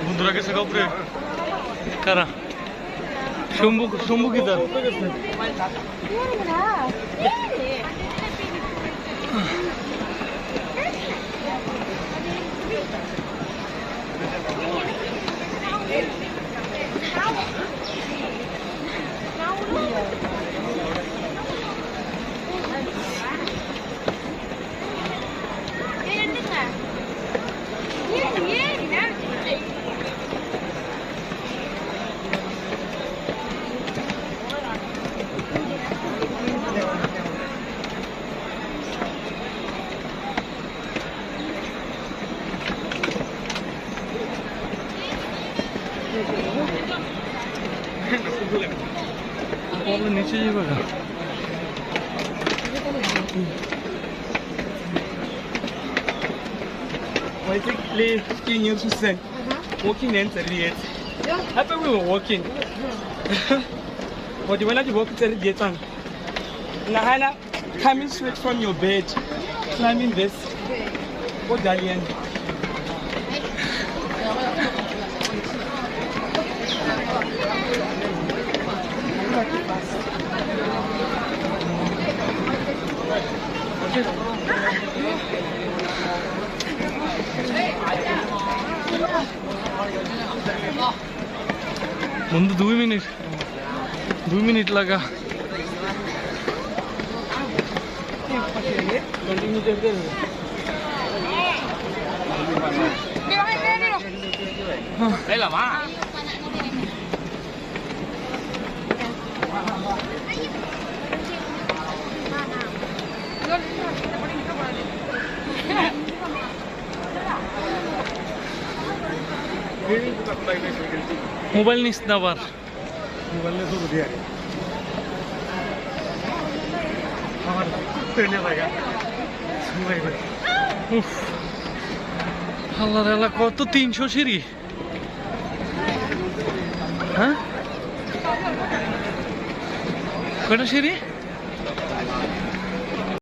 বন্ধুরা গেছে কাউরে কারা শম্ভু কিদার নিচে যাবে না Basically, skiing you to say, walking and yet. I thought we were walking. But when I walk to the gate, Nahana, coming straight from your bed, climbing this. Oh, Dalian. বন্ধু 2 minute লাগা mobile নিস না আবার mobile নিয়ে শুরু দিয়ে আমার ট্রেনে লাগা আল্লাহ আল্লাহ কত 300 সিঁড়ি হ্যাঁ কয়টা সিঁড়ি